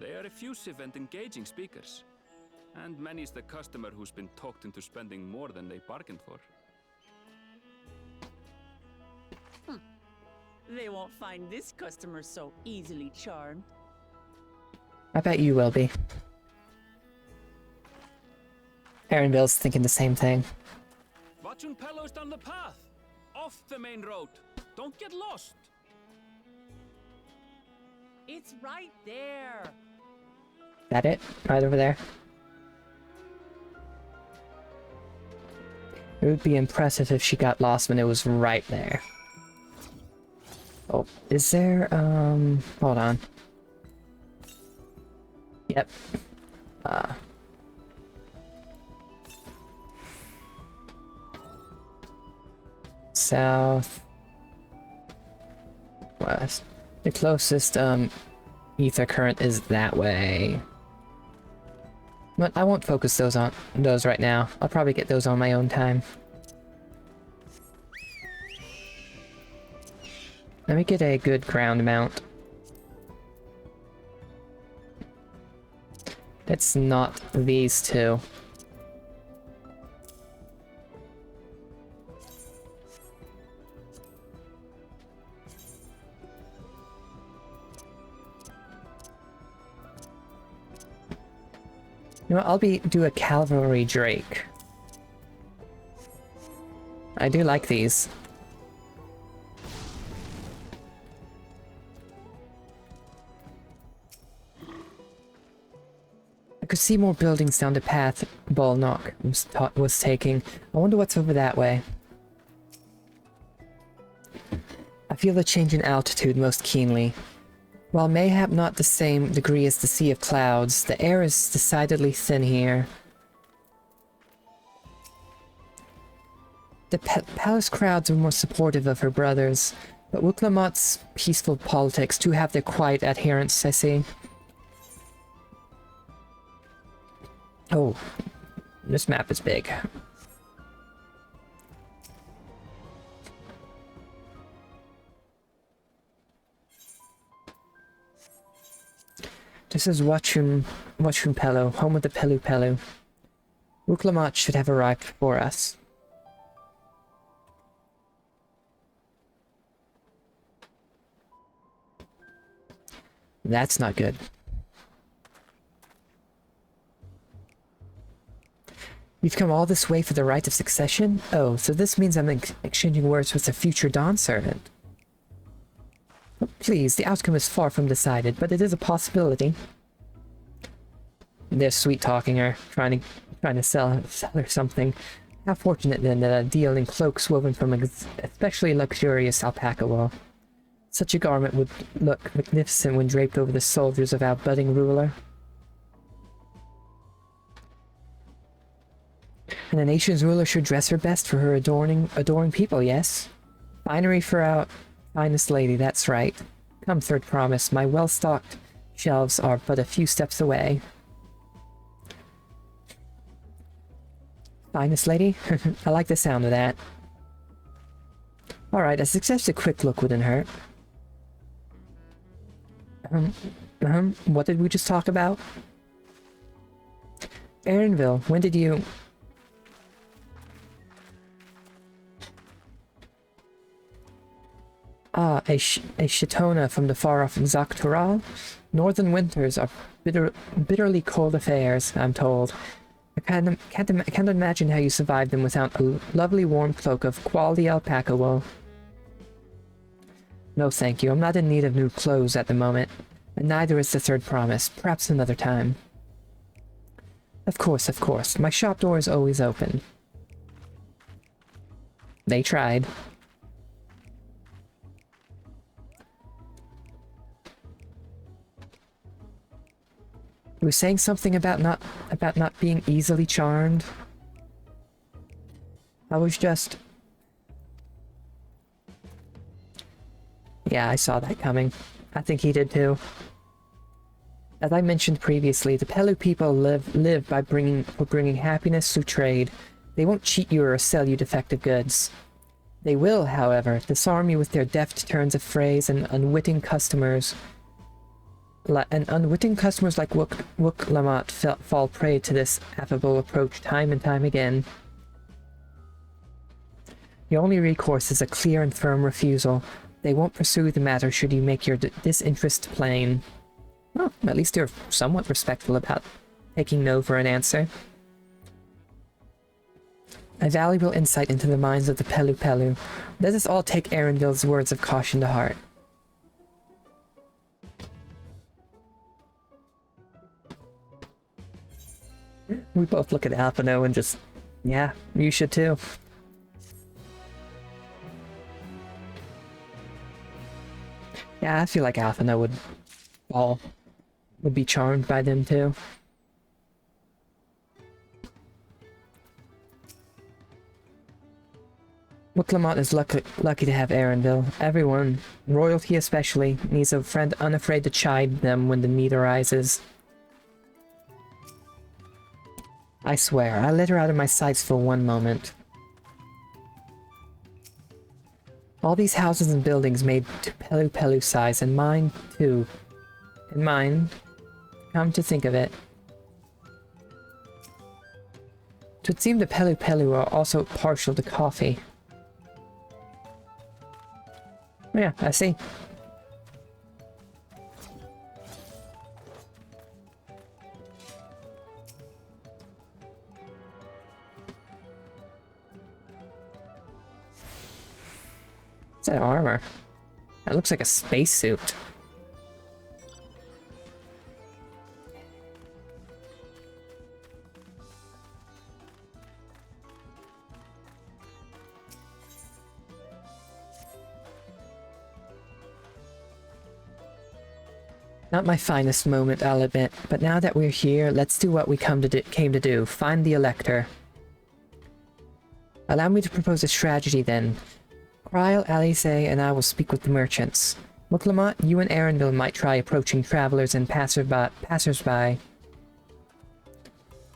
They are effusive and engaging speakers. And many's the customer who's been talked into spending more than they bargained for. They won't find this customer so easily charmed. I bet you will be. Aaronville's thinking the same thing. Watchun Pello's down the path! Off the main road! Don't get lost! It's right there. That it? Right over there? It would be impressive if she got lost when it was right there. Oh, is there, hold on. Yep. South. West. The closest, ether current is that way. But I won't focus on those right now. I'll probably get those on my own time. Let me get a good ground mount. It's not these two. You know what, I'll do a cavalry drake. I do like these. I could see more buildings down the path Bullknock was taking. I wonder what's over that way. I feel the change in altitude most keenly. While mayhap not the same degree as the Sea of Clouds, the air is decidedly thin here. The palace crowds are more supportive of her brothers, but Wuklamot's peaceful politics do have their quiet adherents, I see. Oh, this map is big. This is Watchun Pello, home of the Pelu Pelu. Wuklamot should have arrived before us. That's not good. You've come all this way for the right of succession? Oh, so this means I'm exchanging words with a future Dawn servant. Please, the outcome is far from decided, but it is a possibility. They're sweet-talking her, trying to sell her something. How fortunate then that a deal in cloaks woven from especially luxurious alpaca wool. Such a garment would look magnificent when draped over the soldiers of our budding ruler. And a nation's ruler should dress her best for her adoring people, yes? Finery for our finest lady, that's right. Come, third promise, my well-stocked shelves are but a few steps away. Finest lady? I like the sound of that. Alright, a successful quick look wouldn't hurt. What did we just talk about? Aaronville, when did you... Ah, a Shitona from the far-off Zaktural? Northern winters are bitterly cold affairs, I'm told. I can't imagine how you survive them without a lovely warm cloak of quality alpaca wool. No thank you, I'm not in need of new clothes at the moment, and neither is the third promise, perhaps another time. Of course, my shop door is always open. They tried. You were saying something about not being easily charmed? I was just... Yeah, I saw that coming. I think he did too. As I mentioned previously, the Pelu people live by bringing happiness through trade. They won't cheat you or sell you defective goods. They will, however, disarm you with their deft turns of phrase and unwitting customers and unwitting customers like Wook Lamont fall prey to this affable approach time and time again. The only recourse is a clear and firm refusal. They won't pursue the matter should you make your disinterest plain. Well, at least you're somewhat respectful about taking no for an answer. A valuable insight into the minds of the Pelu Pelu. Let us all take Arundel's words of caution to heart. We both look at Alphino and just, yeah, you should too. Yeah, I feel like Alphino would be charmed by them too. Wooklamont is lucky to have Arundel. Everyone, royalty especially, needs a friend unafraid to chide them when the need arises. I swear, I let her out of my sights for one moment. All these houses and buildings made to Pelu Pelu size, and mine too. And mine, come to think of it. It would seem the Pelu Pelu are also partial to coffee. Yeah, I see. What's that armor? That looks like a spacesuit. Not my finest moment, I'll admit, but now that we're here, let's do what we came to do. Find the Elector. Allow me to propose a strategy then. Cryle, Alice, and I will speak with the merchants. Wooklamont, you and Arundel might try approaching travelers and passersby.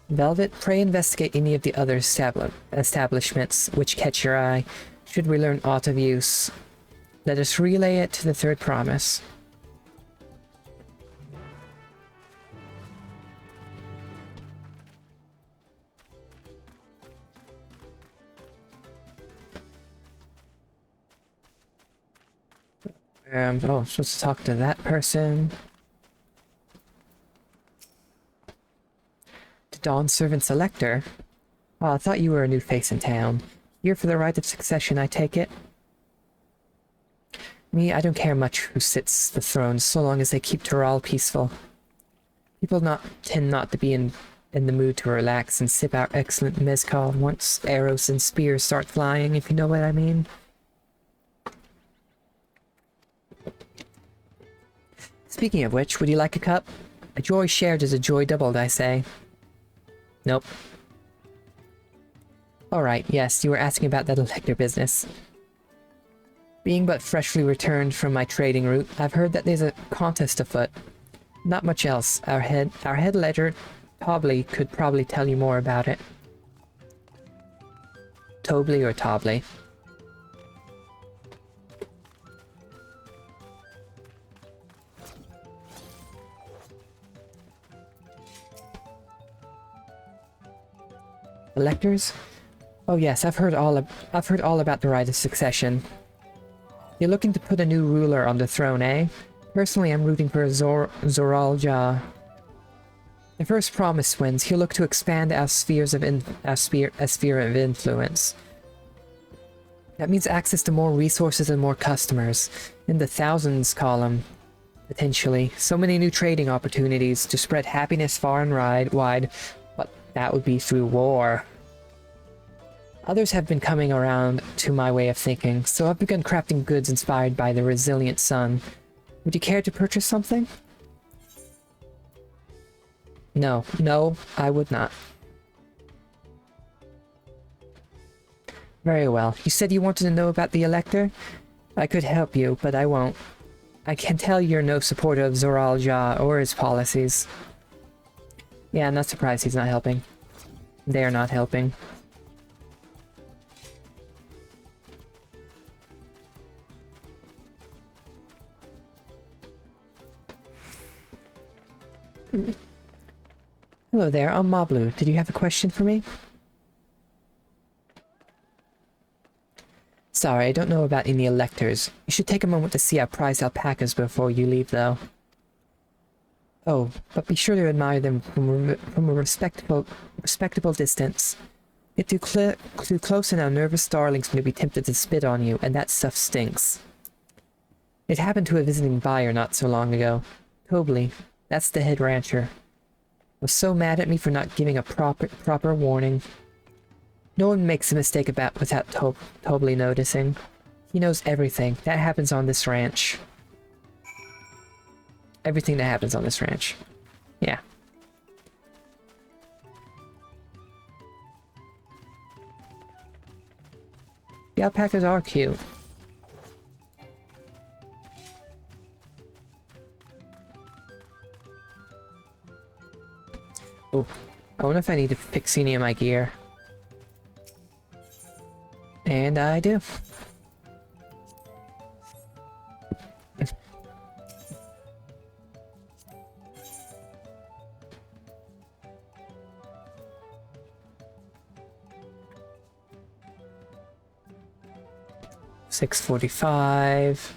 Velvet, pray investigate any of the other establishments which catch your eye. Should we learn aught of use, let us relay it to the third promise. Oh, I'm supposed to talk to that person. To Dawn Servant Selector? Oh, I thought you were a new face in town. Here for the right of succession, I take it? Me, I don't care much who sits the throne, so long as they keep Tural peaceful. People tend not to be in the mood to relax and sip our excellent mezcal once arrows and spears start flying, if you know what I mean. Speaking of which, would you like a cup? A joy shared is a joy doubled, I say. Nope. Alright, yes, you were asking about that Elector business. Being but freshly returned from my trading route, I've heard that there's a contest afoot. Not much else. Our head ledger, Tobley, could probably tell you more about it. Tobley or Tobley? Electors? Oh yes, I've heard all about the right of succession. You're looking to put a new ruler on the throne, eh? Personally, I'm rooting for Zoral Ja. The first promise wins. He'll look to expand our sphere of influence. That means access to more resources and more customers. In the thousands column, potentially. So many new trading opportunities to spread happiness far and wide. But that would be through war. Others have been coming around to my way of thinking, so I've begun crafting goods inspired by the resilient sun. Would you care to purchase something? No, I would not. Very well. You said you wanted to know about the Elector? I could help you, but I won't. I can tell you're no supporter of Zoral Ja or his policies. Yeah, I'm not surprised he's not helping. They're not helping. Hello there, I'm Moblu. Did you have a question for me? Sorry, I don't know about any electors. You should take a moment to see our prized alpacas before you leave, though. Oh, but be sure to admire them from a respectable distance. Get too close and our nervous darlings may be tempted to spit on you, and that stuff stinks. It happened to a visiting buyer not so long ago. Tobley, that's the head rancher, was so mad at me for not giving a proper warning. No one makes a mistake without Tobley noticing. He knows everything that happens on this ranch. Everything that happens on this ranch. Yeah. The alpacas are cute. Oh, I wonder if I need to fix any of my gear. And I do. $645.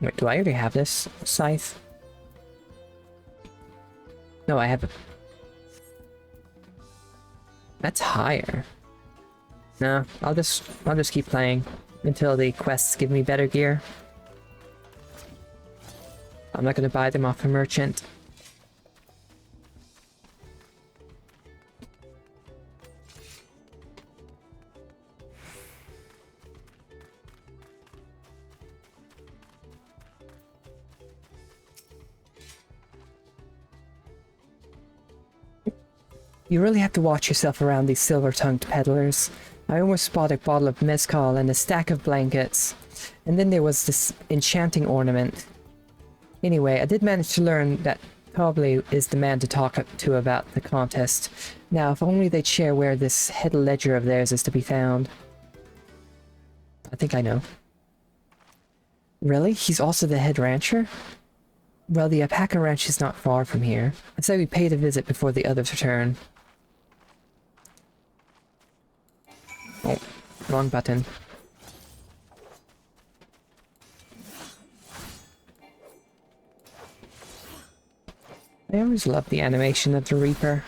Wait, do I already have this scythe? No, I haven't. That's higher. No, I'll just keep playing until the quests give me better gear. I'm not gonna buy them off a merchant. You really have to watch yourself around these silver-tongued peddlers. I almost bought a bottle of mezcal and a stack of blankets. And then there was this enchanting ornament. Anyway, I did manage to learn that Tobley is the man to talk to about the contest. Now, if only they'd share where this head ledger of theirs is to be found. I think I know. Really? He's also the head rancher? Well, the alpaca ranch is not far from here. I'd say we paid a visit before the others return. Oh, wrong button. I always love the animation of the Reaper.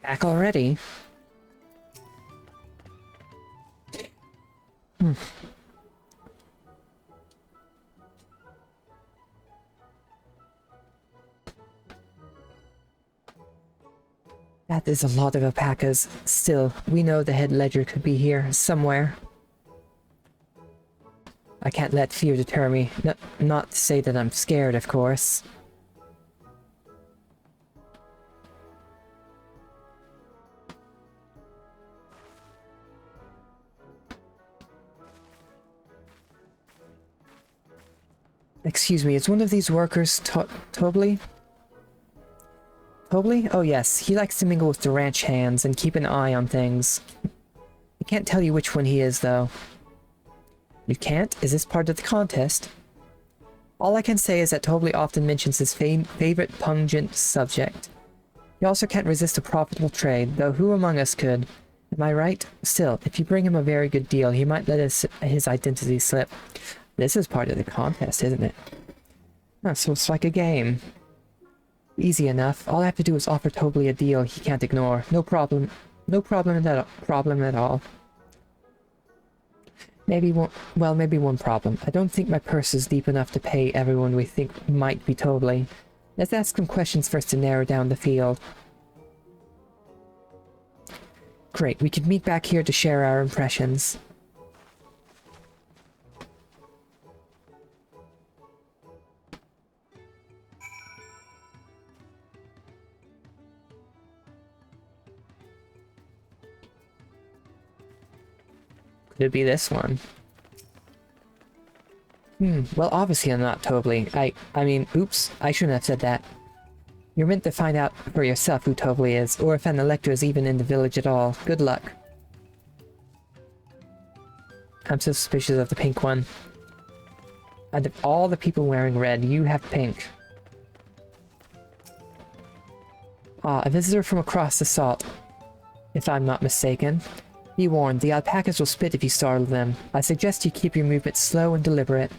Back already? That is a lot of alpacas. Still, we know the head ledger could be here, somewhere. I can't let fear deter me. Not to say that I'm scared, of course. Excuse me, is one of these workers Tobley? Tobley? Oh yes, he likes to mingle with the ranch hands and keep an eye on things. I can't tell you which one he is, though. You can't? Is this part of the contest? All I can say is that Tobley often mentions his favorite pungent subject. He also can't resist a profitable trade, though who among us could? Am I right? Still, if you bring him a very good deal, he might let his identity slip. This is part of the contest, isn't it? Oh, so it's like a game. Easy enough. All I have to do is offer Tobley a deal he can't ignore. No problem. No problem at all. Maybe one problem. I don't think my purse is deep enough to pay everyone we think might be Tobley. Let's ask some questions first to narrow down the field. Great, we could meet back here to share our impressions. Could it be this one? Well, obviously I'm not Tobly. I mean, oops, I shouldn't have said that. You're meant to find out for yourself who Tobly is, or if an elector is even in the village at all. Good luck. I'm so suspicious of the pink one. Out of all the people wearing red, you have pink. Ah, a visitor from across the salt, if I'm not mistaken. Be warned, the alpacas will spit if you startle them. I suggest you keep your movements slow and deliberate.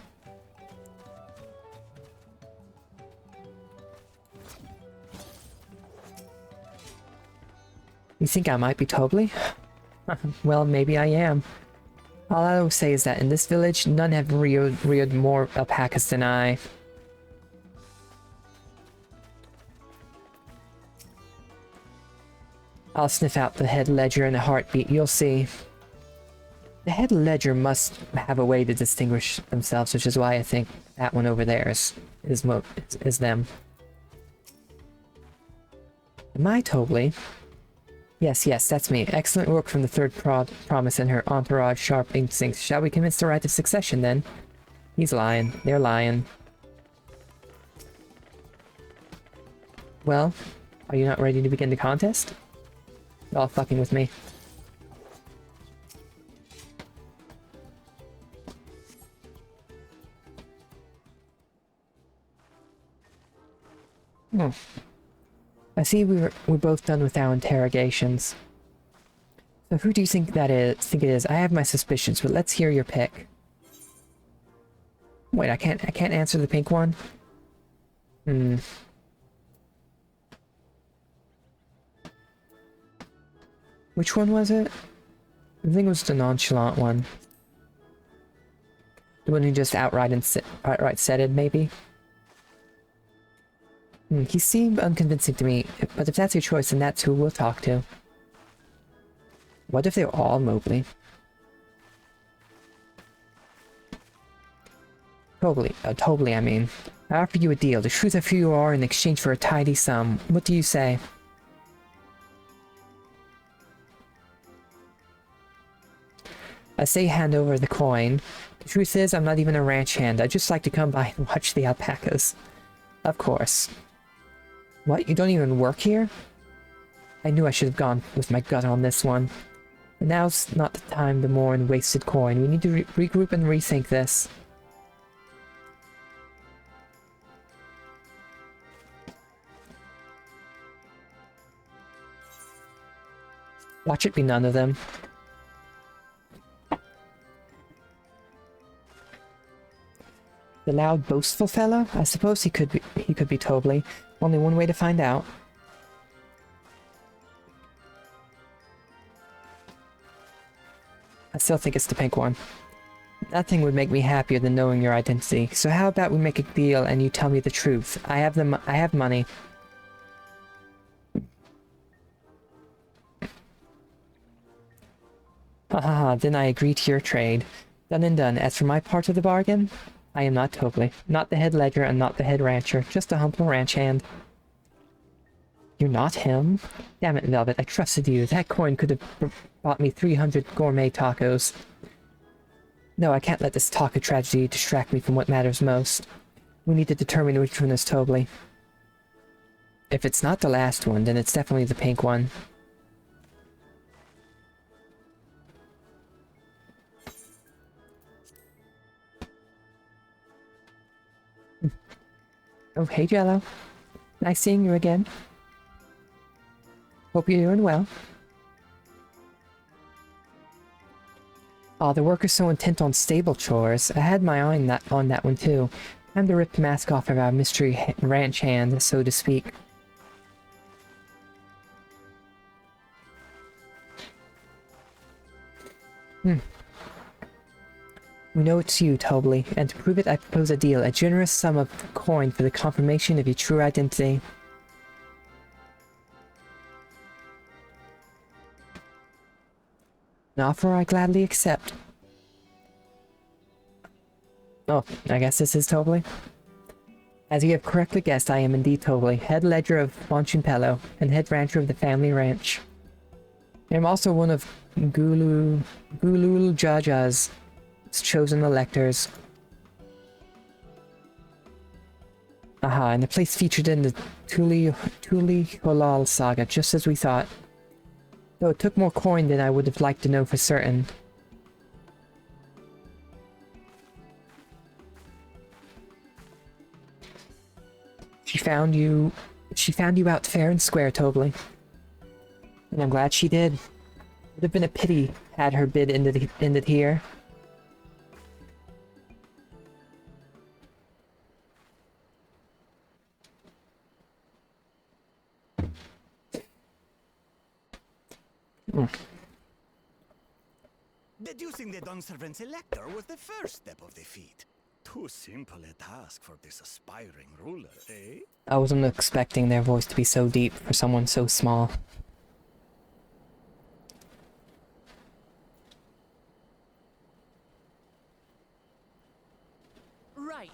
You think I might be Tobly? Well, maybe I am. All I will say is that in this village, none have reared more alpacas than I. I'll sniff out the head ledger in a heartbeat, you'll see. The head ledger must have a way to distinguish themselves, which is why I think that one over there is them. Am I Tobly? Yes, that's me. Excellent work from the third promise and her entourage sharp instincts. Shall we commence the rite of succession, then? He's lying. They're lying. Well, are you not ready to begin the contest? You're all fucking with me. I see we're both done with our interrogations. So who do you think it is? I have my suspicions, but let's hear your pick. Wait, I can't answer the pink one? Which one was it? I think it was the nonchalant one. The one who just outright said it, maybe? He seemed unconvincing to me, but if that's your choice, then that's who we'll talk to. What if they're all Mobley? Tobly, I mean. I offer you a deal, the truth of who you are in exchange for a tidy sum. What do you say? I say hand over the coin. The truth is, I'm not even a ranch hand. I just like to come by and watch the alpacas. Of course. What? You don't even work here? I knew I should have gone with my gut on this one. But now's not the time to mourn wasted coin. We need to regroup and rethink this. Watch it be none of them. The loud, boastful fellow? I suppose he could be Tobly. Only one way to find out. I still think it's the pink one. Nothing would make me happier than knowing your identity. So how about we make a deal and you tell me the truth? I have money. Haha, then I agree to your trade. Done and done. As for my part of the bargain, I am not Tobly. Not the head ledger and not the head rancher. Just a humble ranch hand. You're not him? Damn it, Velvet. I trusted you. That coin could have bought me 300 gourmet tacos. No, I can't let this talk of tragedy distract me from what matters most. We need to determine which one is Tobly. If it's not the last one, then it's definitely the pink one. Oh, hey Jello. Nice seeing you again. Hope you're doing well. Aw, the worker's so intent on stable chores. I had my eye on that one too. Time to rip the mask off of our mystery ranch hand, so to speak. We know it's you, Tobly, and to prove it I propose a deal, a generous sum of coin for the confirmation of your true identity. An offer I gladly accept. Oh, I guess this is Tobly. As you have correctly guessed, I am indeed Tobly, head ledger of Bonchimpello, and head rancher of the family ranch. I am also one of Gulul Jaja's chosen electors. Aha, and the place featured in the Tuli Holal saga, just as we thought. Though it took more coin than I would have liked to know for certain. She found you out fair and square, Tobly. And I'm glad she did. It would have been a pity had her bid ended here. Deducing the Dawnservant's elector was the first step of the feat. Too simple a task for this aspiring ruler, eh? I wasn't expecting their voice to be so deep for someone so small. Right.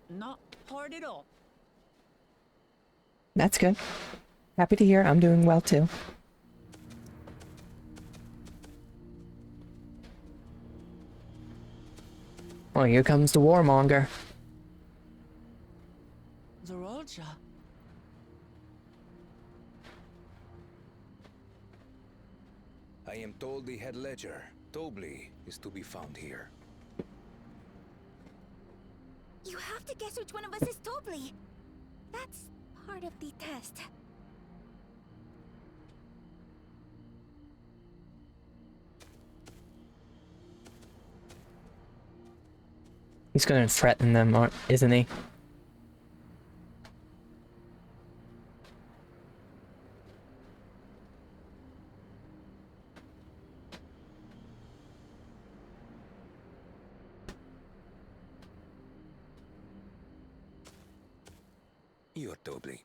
Not hard at all. That's good. Happy to hear I'm doing well too. Well, here comes the warmonger. Zorolja. I am told the head ledger, Tobly, is to be found here. You have to guess which one of us is Tobly. That's part of the test. He's gonna threaten them, isn't he? You're Tobly.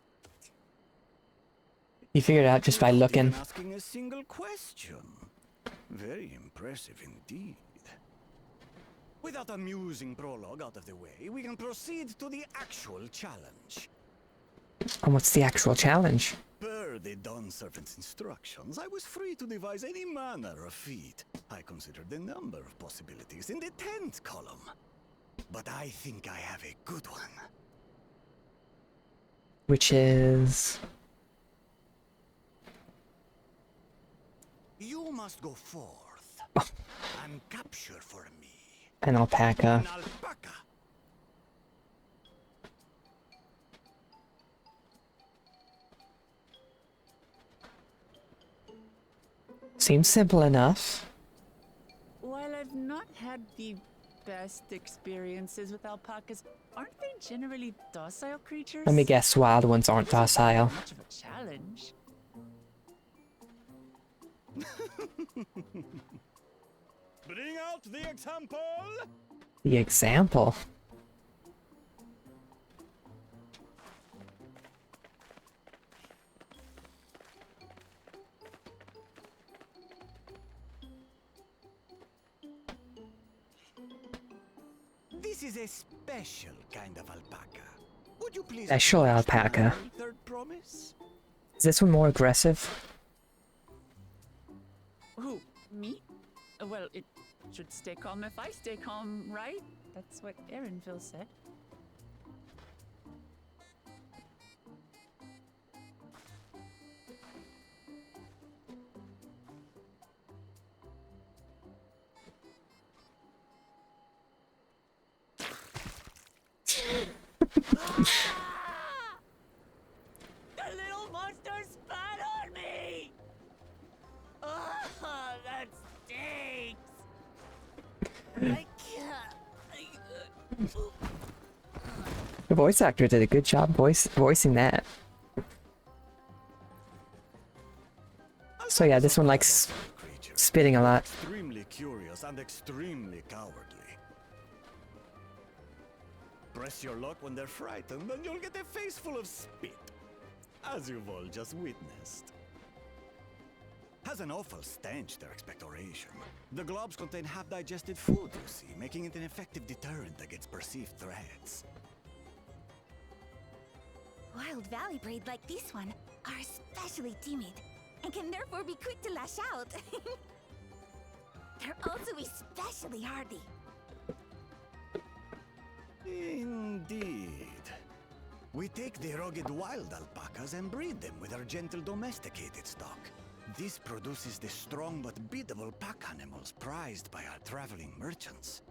You figured it out just by looking. Even asking a single question. Very impressive indeed. Without amusing prologue out of the way, we can proceed to the actual challenge. And what's the actual challenge? Per the Dawnservant's instructions, I was free to devise any manner of feat. I considered the number of possibilities in the 10th column. But I think I have a good one. Which is... You must go forth and capture for me an alpaca. an alpaca. Seems simple enough. While I've not had the best experiences with alpacas, aren't they generally docile creatures? Let me guess, wild ones aren't docile. Much of a challenge. Bring out the example! The example? This is a special kind of alpaca. Would you please... Special alpaca. Third promise? Is this one more aggressive? Who? Me? Well, it should stay calm if I stay calm, right? That's what Erinville said. The little monster spat on me! Oh, that stinks! I can't. The voice actor did a good job voicing that. So yeah, this one likes spitting a lot. Extremely curious and extremely cowardly. Press your luck when they're frightened, and you'll get a face full of spit, as you've all just witnessed. Has an awful stench, their expectoration. The globs contain half-digested food, you see, making it an effective deterrent against perceived threats. Wild valley braid like this one are especially timid and can therefore be quick to lash out. They're also especially hardy. Indeed. We take the rugged wild alpacas and breed them with our gentle domesticated stock. This produces the strong but biddable pack animals prized by our traveling merchants.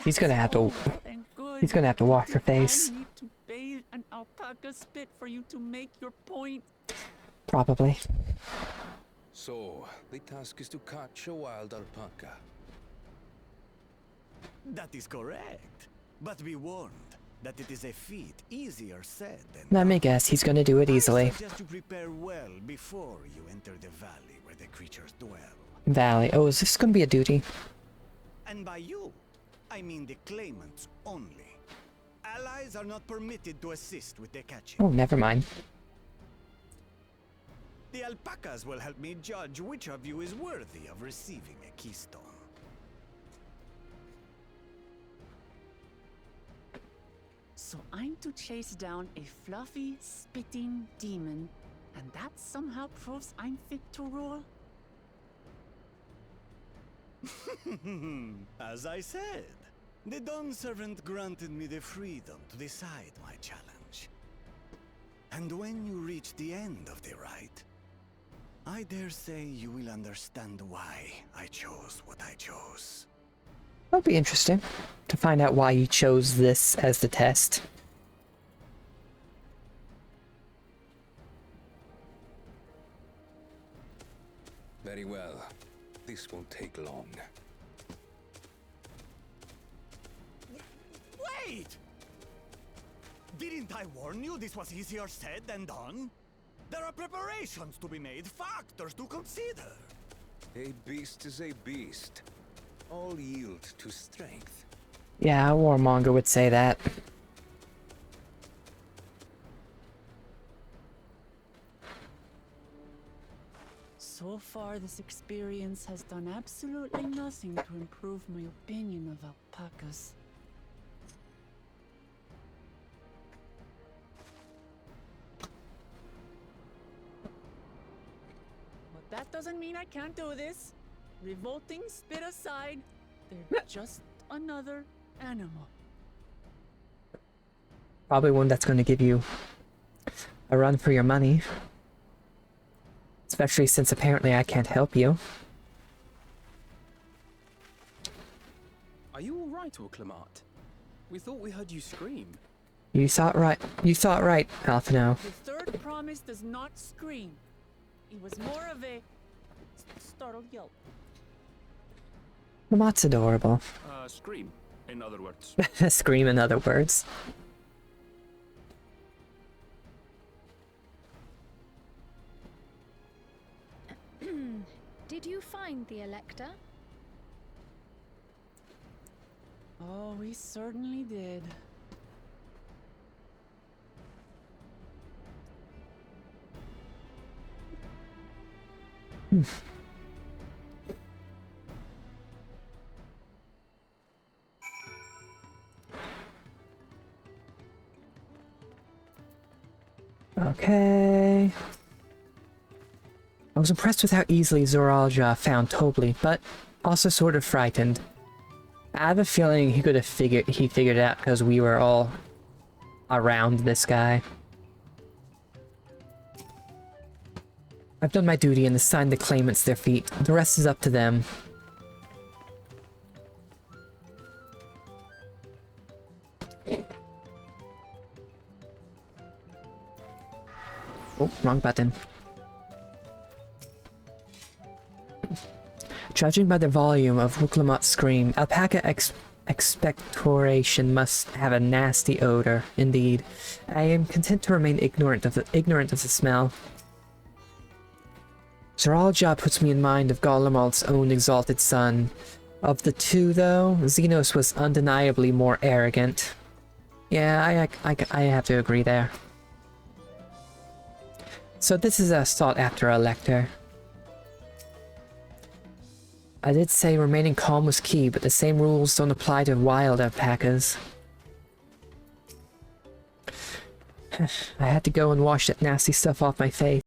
He's gonna have to. Thank good. He's gonna have to wash your face. I need to bathe an alpaca spit for you to make your point. Probably. So, the task is to catch a wild alpaca. That is correct. But be warned that it is a feat easier said than Let me done. guess, he's gonna do it easily. I suggest you prepare well before you enter the valley where the creatures dwell. Valley. Oh, is this gonna be a duty? And by you, I mean the claimants only. Allies are not permitted to assist with the catching. Oh, never mind. The alpacas will help me judge which of you is worthy of receiving a keystone. So I'm to chase down a fluffy, spitting demon, and that somehow proves I'm fit to rule? As I said, the Dawn Servant granted me the freedom to decide my challenge. And when you reach the end of the rite, I dare say you will understand why I chose what I chose. That'll be interesting to find out why you chose this as the test. Very well. This won't take long. Wait! Didn't I warn you this was easier said than done? There are preparations to be made, factors to consider. A beast is a beast. All yield to strength. Yeah, a warmonger would say that. So far, this experience has done absolutely nothing to improve my opinion of alpacas. But that doesn't mean I can't do this. Revolting spit aside, they're just another animal. Probably one that's going to give you a run for your money. Especially since apparently I can't help you. Are you all right, Orclamat? We thought we heard you scream. You saw it right. You saw it right, Alphino. The third promise does not scream. It was more of a startled yelp. Lamott's adorable. Scream, in other words. Scream in other words. Did you find the Elector? Oh, we certainly did. Okay. I was impressed with how easily Zoralja found Tobli, but also sort of frightened. I have a feeling he figured it out because we were all around this guy. I've done my duty and assigned the claimants their feet. The rest is up to them. Oh, wrong button. Judging by the volume of Wuklamat's scream, alpaca expectoration must have a nasty odor. Indeed, I am content to remain ignorant of the smell. Zoralja puts me in mind of Golemalt's own exalted son. Of the two, though, Xenos was undeniably more arrogant. Yeah, I have to agree there. So this is a sought-after elector. I did say remaining calm was key, but the same rules don't apply to wild alpacas. I had to go and wash that nasty stuff off my face.